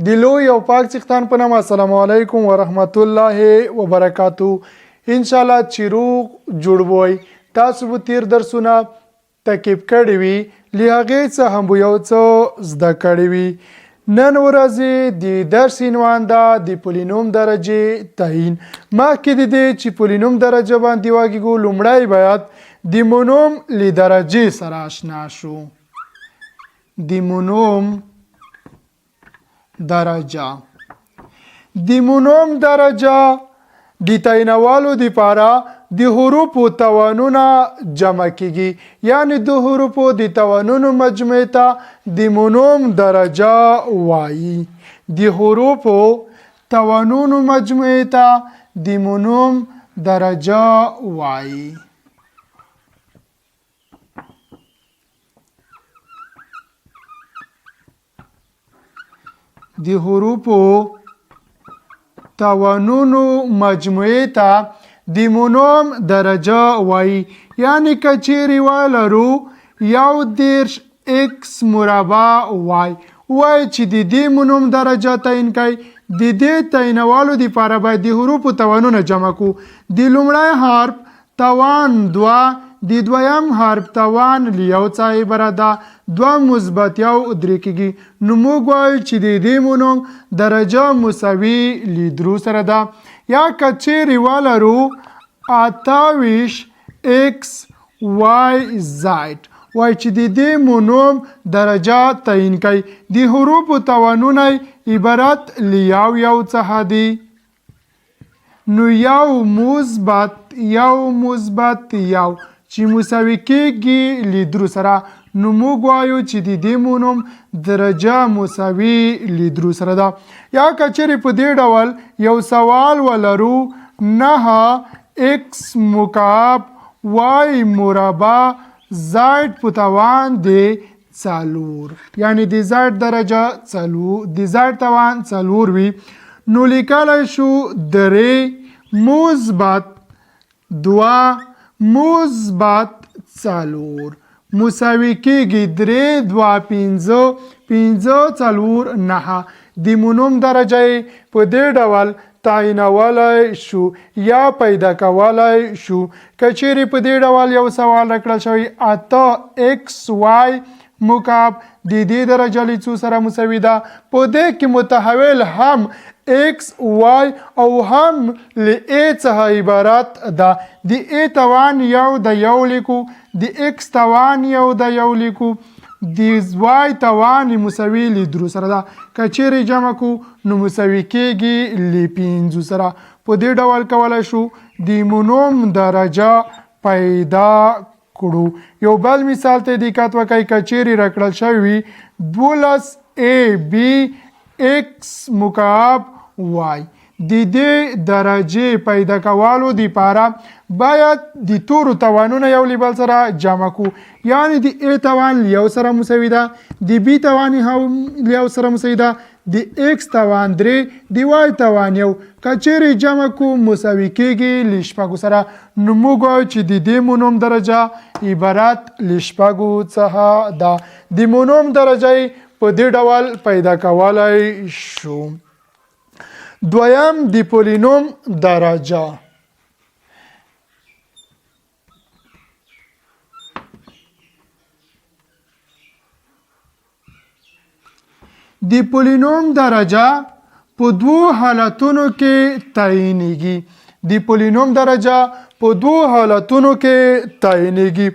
د لوی او پاک څښتن په نامه السلام علیکم ورحمت الله وبرکاتو. ان شاء الله چې روغ جوړ وای. تاسو به تیر درسونه تعقیب کړی وي، له هغې څه هم یو څه زده کړی وي. نن ورځې د درس عنوان ده د پولینوم درجې تعیین. مخکې د دې چې پولینوم درجه باندې وغږیږو، لومړی باید د مونوم له درجې سره آشنا شو. د مونوم درجه، د مونوم درجه د تعینولو لپاره د حروفو توانونه جمع کیږي، یعنی د حروفو د توانونو مجموعې ته د مونوم درجه وایي. د حروفو توانونو مجموعې ته د مونوم درجه وایي. د حروفو توانونو مجموعې ته د مونوم درجه وایي. یعنی که چیرې ولرو 1 x مربع وای چې د دې مونوم درجه تعیین کړئ. د دې تعینولو لپاره باید د حروفو توانونه جمع کو. د لومړی حرف توان 2، د دویم حرف توان له یو څخه عبارت ده، 2 مثبت 1 درې کیږي. نو موږ وایو چې د دې مونوم درجه مساوي له 3 سره ده. یا که چیرې ولرو 28 x y z وای چې د دې مونوم درجه تعیین کړئ. د حروفو توانونه عبارت له یو څخه دي. نو 1 مثبت 1 چې مساوي کېږي له 3 سره. نو موږ وایو چې د دې مونوم درجه مساوي له 3 سره ده. یا که چیرې په دې ډول یو سوال ولرو 9 x مکعب y مربع z په توان د 4، یعنی د z درجه 4، د z توان 4 وي. نو لیکلی شو 3 مثبت 2 مثبت 4 مساوي کېږي 3 2 5 4 9. د مونوم درجه په دې ډول تعینولی شو یا پیدا کولی شو. که چیرې په دې ډول یو سوال راکړل شوی 8 x y مکعب د دې درجه له څو سره مساوي ده. په دې کې متحول هم x y او هم له a څخه عبارت ده. د a توان 1 د 1 لیکو، د x توان 1 د 1 لیکو، د y توان مساوي له 3 سره ده. که چیرې جمع کو نو مساوي کېږي له 5 سره. په دې ډول کولی شو د مونوم درجه پیدا کړو. یو بل مثال ته دقت وکړئ. که چیرې راکړل شوی 12ab x مکعب y، د دې درجې پیدا کولو لپاره باید د تورو توانونه یو له بل سره جمع کو. یعنی د a توان له 1 سره مساوي ده، د b توان هم له 1 سره مساوي ده، د x توان 3، د y توان 1. که چیرې جمع کو مساوي کېږي له 6 سره. نو موږ وایو چې د دې مونوم درجه عبارت له 6 څخه ده. د مونوم درجه په دې ډول پیدا کولی شو. دویم د پولینوم درجه. د پولینوم درجه په 2 حالتونو کې تعیینېږي. د پولینوم درجه په 2 حالتونو کې تعیینېږي.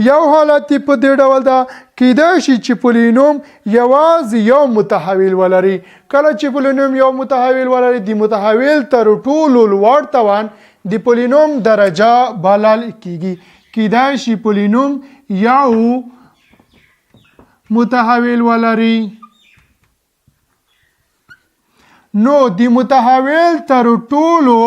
یو حالت په دې ډول ده، کیدای شي چې پولینوم یوازې یو متحول ولري. کله چې پولینوم یو متحول ولري، د متحول تر ټولو لوړ توان د پولینوم درجه بلل کیږي. کیدای شي پولینوم یو متحول ولري، نو د متحول تر ټولو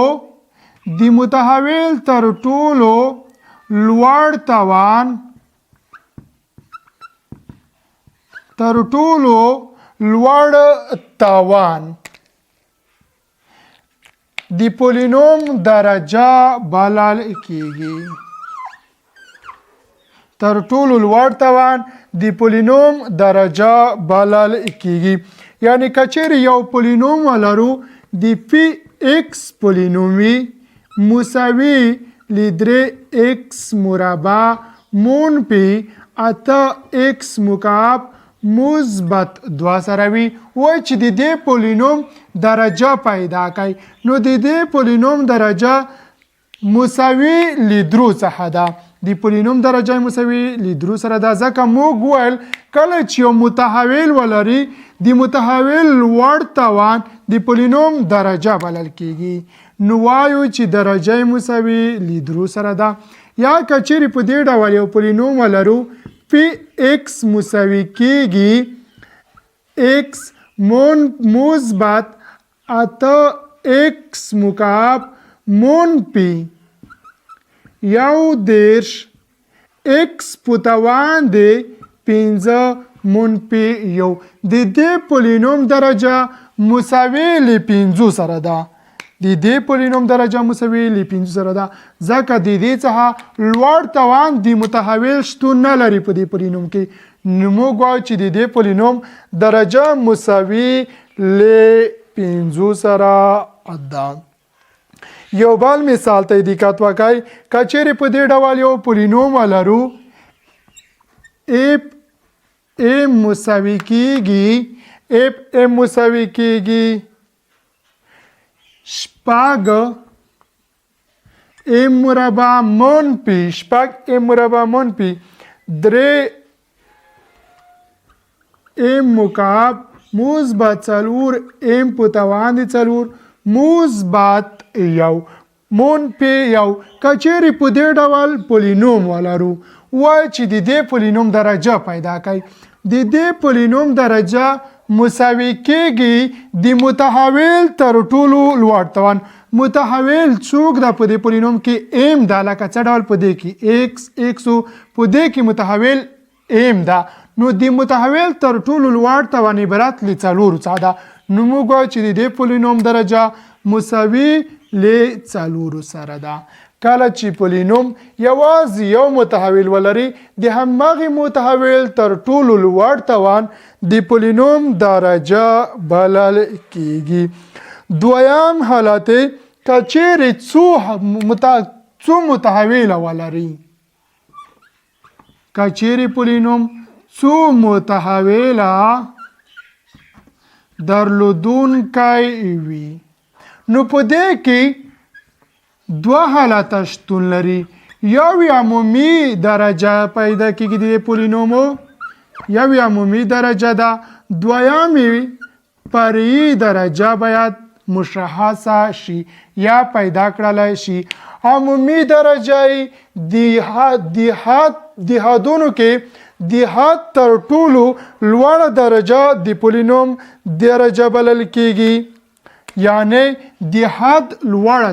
لوړ توان د پولینوم درجه بلل کیږي. تر ټولو لوړ توان د پولینوم درجه بلل کیږي. یعنی کچیر یو پولینوم ولرو د پی ایکس پولینوم وي مساوي ل 3 ایکس مربع منفي 8 ایکس مکعب مثبت 2 سره وي. وایي چې د دې پولینوم درجه پیدا کوي. نو د دې پولینوم درجه مساوي ل 3 څخه ده. د پولینوم درجه مساوي ل 3 سره ده. ځکه موږ وویل کله چې یو متحول ولري د متحول لوړ توان د پولینوم درجه بلل کیږي. نو وایو چې درجه مساوي ل 3 سره ده. یا کچېرې په دې ډول یو پولینوم ولرو پی ایکس مساوي کیږي ایکس مثبت 8 ایکس مکعب منفي 11 ایکس په توان د 15 منفي 1. د دې پولینوم درجه مساوي ل 5 سره ده. د دې پولینوم درجه مساوي ل 5 سره ده. ځکه د دې څخه لوړ توان د متحول شتون نه لري په دې پولینوم کې. نو موږ وایو چې د دې پولینوم درجه مساوي ل 5 سره ده. یو بل مثال ته دقت وکړئ. کچېرې په دې ډول یو پولینوم ولرو اف ام مساوي کیږي اف ام مساوي کیږي شپږ ام مربع منفي شپږ ام مربع منفي 3 ام مکعب مثبت 4 ام په توان د 4 مثبت 1 منفي 1. کچېرې په دې ډول پولینوم ولرو وایي چې د دې پولینوم درجه پیدا کوي. د دې پولینوم درجه مساوي کیږي د متحول تر ټولو لوړ توان. متحول څوک ده په دې پولینوم کې ام ده. لکه څه ډول په دې کې ایکس ایکسو په دې کې متحول ام ده. نو د متحول تر ټولو لوړ توان عبارت ل 4 څخه ده. نو موږ وایو چې د دې پولینوم درجه مساوي ل 4 سره ده. کله چې پولینوم یوازې یو متحول ولري د همغې متحول تر ټولو لوړ توان د پولینوم درجه بلل کیږي. دویم حالت کچېرې څو متحول ولري. کچېرې پولینوم څو متحوله درلودونکی وي. نو په دې کې 2 حالات شتون لري. یو عمومي درجه پیدا کیږي د پولینومو یو عمومي درجه ده. دویمي فرعي درجه باید مشخصه شي یا پیدا کړلی شي. عمومي درجه د حدونو کې د حد تر ټولو لوړه درجه د پولینوم درجه بلل کیږي. یعنی د حد لوړه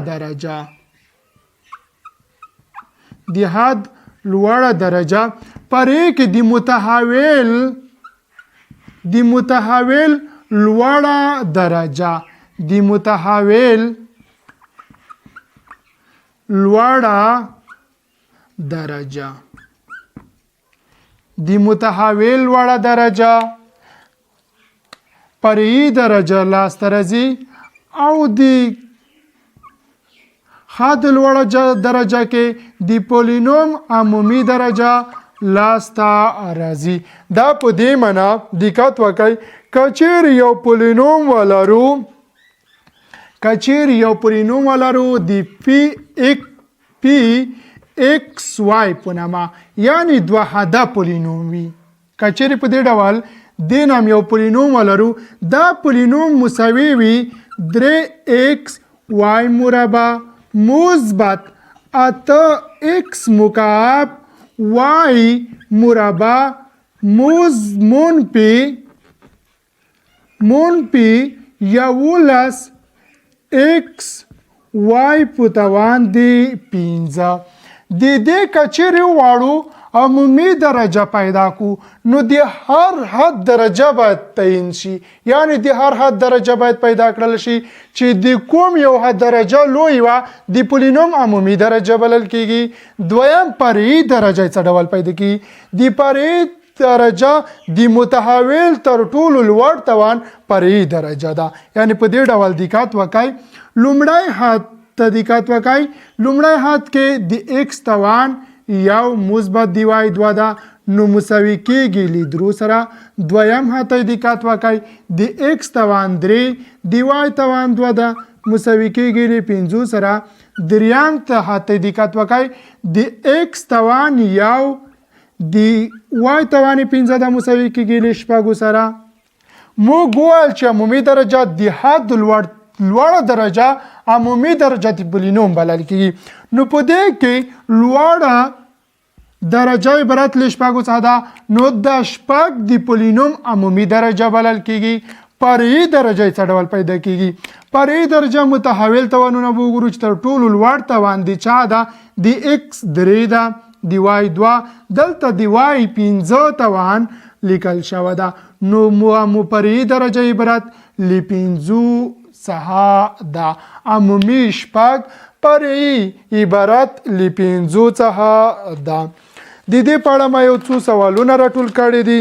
درجه پرې کې د متحول لوړه درجه د متحول لوړه درجه فرعي درجه لاسته راځي او د حد لوړه درجه کې د پولینوم عمومي درجه لاسته راځي. دا په دې معنا دقت وکړئ. کچېرې یو پولینوم ولرو د پی ایکس وای په نامه یعنی 2 حده پولینوم وي. کچېرې په دې ډول د نام یو پولینوم ولرو دا پولینوم مساوي وي 3 ایکس وای مربع مثبت 8 ایکس مکعب وای مربع منفي 11 ایکس وای په توان د 15. د دې کچېرې واړو عمومي درجه پیدا کو نو د هر حد درجه باید تعیین شي. یعنی د هر حد درجه باید پیدا کړل شي چې د کوم یو حد درجه لوی وه د پولینوم عمومي درجه بلل کیږي. دویم فرعي درجه څه ډول پیدا کیږي. د فرعي درجه د متحول تر ټولو لوړ توان فرعي درجه ده. یعنی په دې ډول دقت وکړئ. لومړی حد ته دقت وکړئ. لومړی حد کې د x توان یو مثبت دی وای 2 ده نو مساوي کېږي له درو سره. دویم حد ته دقت وکړئ. د x توان 3 دی وای توان 2 ده مساوي کېږي له 5 سره. دریم ته حد ته دقت وکړئ. د x توان یو د y توان 15 ده مساوي کېږي له 6 سره. موږ وویل چې عمومي درجه د حد لوړه درجه عمومي درجه د پولینوم بلل کېږي. نو په دې کې لوړه درجه عبارت له 6 څخه ده نو د 6 د پولینوم عمومي درجه بلل کېږي. فرعي درجه څه ډول پیدا کېږي؟ فرعي درجه متحول توانونه به وګورو چې تر ټولو لوړ توان د چا ده؟ د x 3 ده د y 2 دلته د y 15 توان لیکل شوی ده. نو فرعي درجه عبارت له 5 څخه ده. عمومي 6 فرعي عبارت له 5 څخه ده. د دې په اړه ما یو څو سوالونه راټول کړي دي.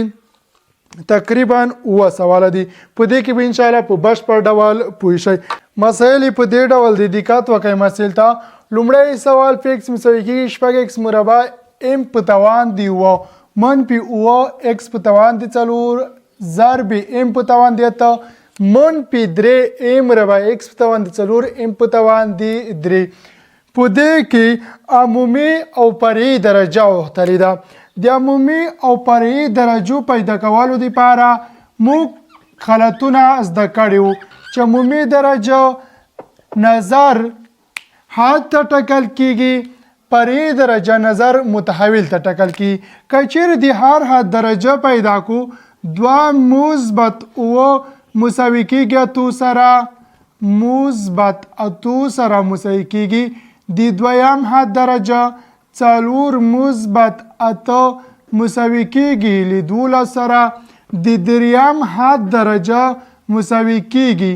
تقریبا 9 سوال دي. په دې کې به ان شاء الله په بشپړ ډول پوه شئ. مسائل په دې ډول د دقت وکړئ. مسائل ته لومړی سوال فکس مساوي کېږي 6x مربع m په توان دی و منفي اوه x په توان دی 4 ضرب m په توان دی 8 منفي 3 m مربع x په توان دی 4 m په توان دی 3. په دې کې عمومي او فرعي درجه وختلې ده. د عمومي او فرعي درجو پیدا کولو لپاره موږ خلطونه زده کړي وو چې عمومي درجه نظر حد ته ټاکل کېږي. فرعي درجه نظر متحول ته ټاکل کېږي. که چیرې د هر حد درجه پیدا کو 2 مثبت اوه مساوي کېږي 8 سره مثبت 8 سره مساوي کېږي. د دویم حد درجه 4 مثبت 8 مساوي کېږي له 12 سره. د دریم حد درجه مساوي کېږي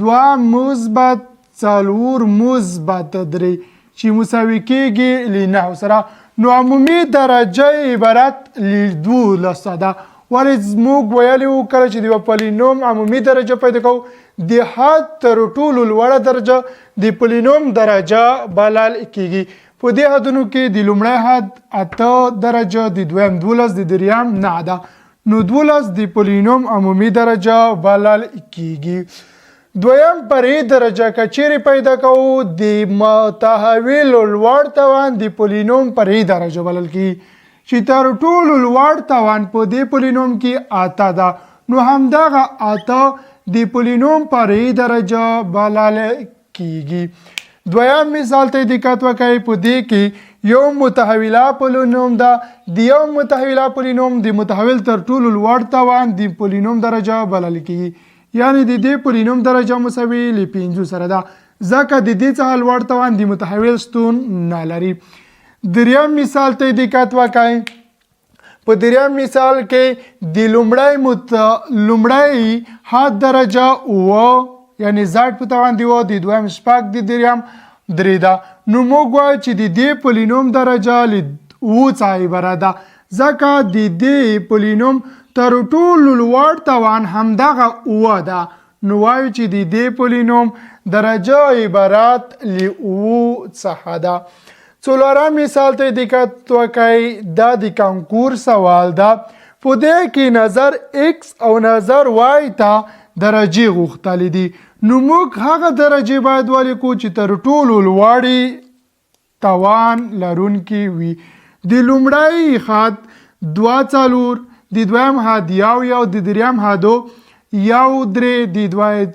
2 مثبت 4 مثبت 3 چې مساوي کېږي له 9 سره. نو عمومي درجه عبارت له 12 ده. ولې موږ ویلي وو کله چې د پولینوم عمومي درجه پیدا کوو د حد تر ټولو لوړه درجه د پولینوم درجه بلل کېږي. په دې حدونو کې د لومړی حد 8 درجه د دویم 12 د دریم 9 ده. نو 12 د پولینوم عمومي درجه بلل کېږي. دویم فرعي درجه که چیرې پیدا کوو د متحول لوړ توان د پولینوم فرعي درجه بلل کېږي چې تر ټولو لوړ توان په دې پولینوم کې 8 ده. نو همدغه 8 د پولینوم فرعي درجه بلل کېږي. دویم مثال ته دقت وکړئ. په دې کې یو متحوله پولینوم ده. د یو متحوله پولینوم د متحول تر ټولو لوړ توان د پولینوم درجه بلل کېږي. یعنی د دې پولینوم درجه مساوي له 5 سره ده ځکه د دې څخه لوړ توان د متحول شتون نه لري. دریم مثال ته دقت وکړئ. په دریم مثال کې د لومړی حد درجه اوه یعنی زاید په توان دی و د دویم 6 د دریم 3 ده. نو موږ وایو چې د دې پولینوم درجه له 9 څخه عبارت ده ځکه د دې پولینوم تر ټولو لوړ توان همدغه اوه ده. نو وایو چې د دې پولینوم درجه عبارت له 9 څخه ده. څلورم مثال ته دقت وکړئ. دا د کانکور سوال ده. په دې کې نظر x او نظر y ته درجې غوښتلې دي. نو موږ هغه درجې باید ولیکو چې تر ټولو لوړې توان لرونکي وي. د لومړی حد 2 د دویم حد 1 د دریم حد 1 3 د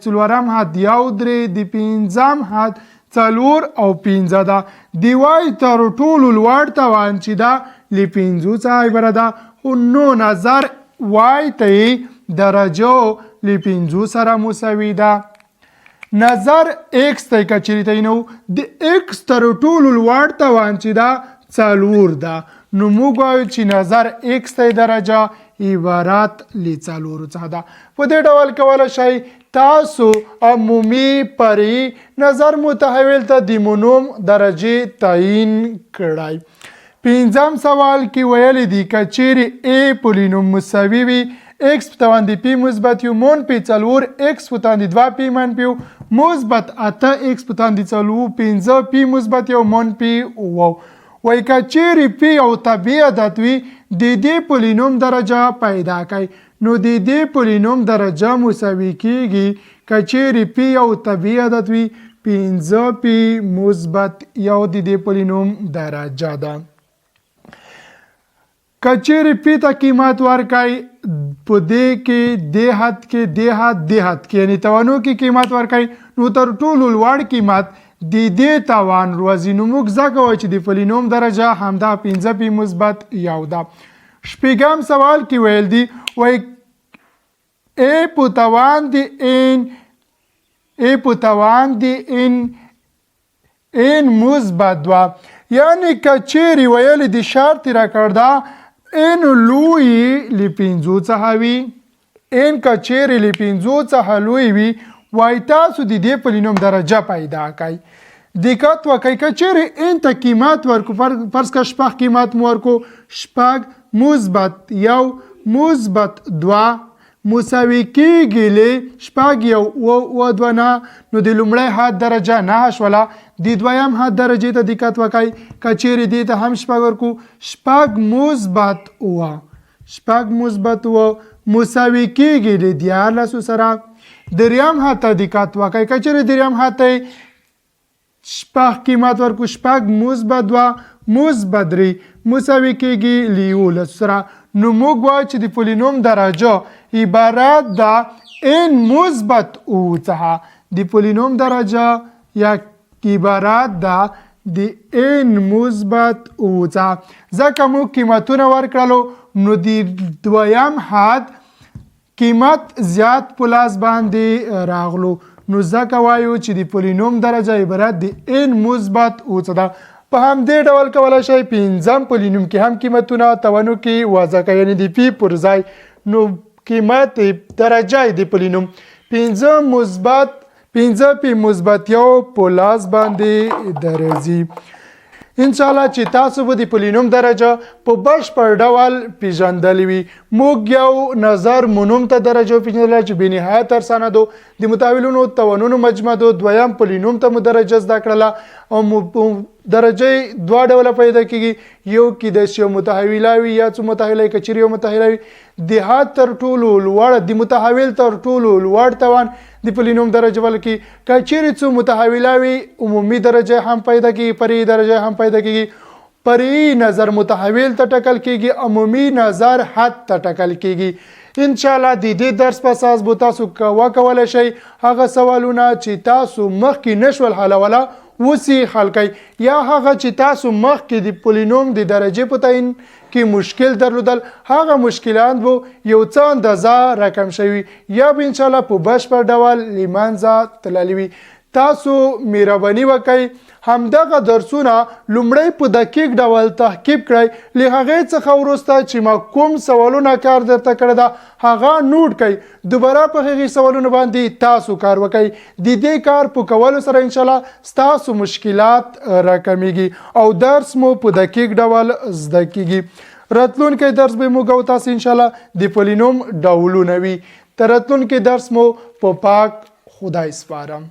څلورم حد 1 3 د پنځم حد 4 او 5 ده. د وای تر ټولو لوړ توان چې ده له 5 څخه عبارت ده. خو نو نظر وای ته درجه له 5 سره مساوي ده. نظر x ته که چیرې نو د x تر ټولو لوړ توان چې ده 4 ده. نو موږ وایو چې نظر x ته درجه عبارت له 4 څخه ده. په دې ډول کولی شئ تاسو عمومي فرعي نظر متحول ته د مونوم درجې تعیین کړئ. پنځم سوال کې ویل دي که چیرې A پولینوم مساوي وي x په توان د p مثبت یو منفي 4 x په توان د 2 p منفي یو مثبت 8 x په توان د 5 p مثبت یو منفي و وایي که چیرې p یو طبیعي عدد وي د دې پولینوم درجه پیدا کړئ نو د دې پولینوم درجه مساوي کیږي که چیرې p یو طبیعي عدد وي 5p مثبت یو د دې پولینوم درجه ده. که چیرې p ته قیمت ورکړئ په دې کې دې حد کې دې حد کې یعنی توانو کې قیمت ورکړئ نو تر ټولو لوړ قیمت د دې توان روزي نو موږ ځکه وایو چې د پولینوم درجه همدا 5p مثبت یو ده. شپږم سوال کې ویل دي وایي a په توان د n مثبت 2 یعنی که چیرې ویل دي شرط راکړ ده n لوی له 5 څخه وي n که چیرې له 5 څخه لوی وي وایي تاسو د دې پولینوم درجه پیدا کړئ. دقت وکړئ که چیرې n ته قیمت ورکو فرض که شپږ قیمت مو ورکو شپږ مثبت یو مثبت 2 مساوي کیږي له شپږ یو و 2 نه نو د لومړی حد درجه 9 شوله د دویم حد درجې ته دقت وکړئ که چیرې دې ته هم شپږ ورکو شپږ مثبت و شپږ مثبت و مساوي کیږي له 14 سره دریم حد ته دقت وکړئ که چیرې دریم حد ته شپږ قیمت ورکو شپږ مثبت 2 مثبت 3 مساوي کیږي له 11 سره نو موږ وایو چې د پولینوم درجه عبارت ده n مثبت او څخه د پولینوم درجه یا عبارت ده د n مثبت او څخه ځکه موږ قیمتونه ورکړلو نو د دویم حد قیمت زیات په لاس باندې راغلو نو ځکه وایو چې د پولینوم درجه عبارت د n مثبت او څخه ده. په همدې ډول کولی شئ پنځم پولینوم کې هم قیمتونه توانو کې وضع کړئ یعنی د p پر ځای نو قیمت درجه د پولینوم 5 مثبت 5p مثبت یو په لاس باندې درځي. انشاءالله چې تاسو به د پولینوم درجه په بشپړ ډول پیژندلی وي. موږ یو نظر منوم ته درجه پیژندلی چې بېنهایت ارسانه دو د متحولونو توانونو مجموعه دو دویم پولینوم ته مو درجه زده کړله او درجه دوه ډوله پیدا کیږي یو کېدای شي یو متحوله وي یا څو متحوله که چیرې یو متحوله وي د حد تر ټولو لوړ د متحول تر ټولو لوړ توان د پولینوم درجه ویل کېږي. که چیرې څو متحوله وي عمومي درجه هم پیدا کیږي فرعي درجه هم پیدا کیږي. فرعي نظر متحول ته ټاکل کیږي عمومي نظر حد ته ټاکل کیږي. انشاءالله د دې درس په اساس به تاسو وکولی شئ هغه سوالونه چې تاسو مخکې نشول حلوله وسی حل کړئ یا هغه چې تاسو مخکې د پولینوم د درجې په تعین کې مشکل درلودل هغه مشکلات به یو څه اندازه رقم شوي یا به انشاءالله په بشپړ ډول له منځه تللی وي. تاسو مهرباني وکړئ همدغه درسونه لومړی په دقیق ډول تحقیق کړئ له هغې څخه وروسته چې ما کوم سوالونه کار درته کړی ده هغه نوټ کړئ دوباره په هغې سوالونو باندې تاسو کار وکړئ. د دې کار په کولو سره انشاءالله ستاسو مشکلات راکمیږي او درس مو په دقیق ډول زده کیږي. راتلونکی درس به موږ او تاسو انشاءالله د پولینوم ډولونه وي. تر راتلونکي درس مو په پاک خدای سپارم.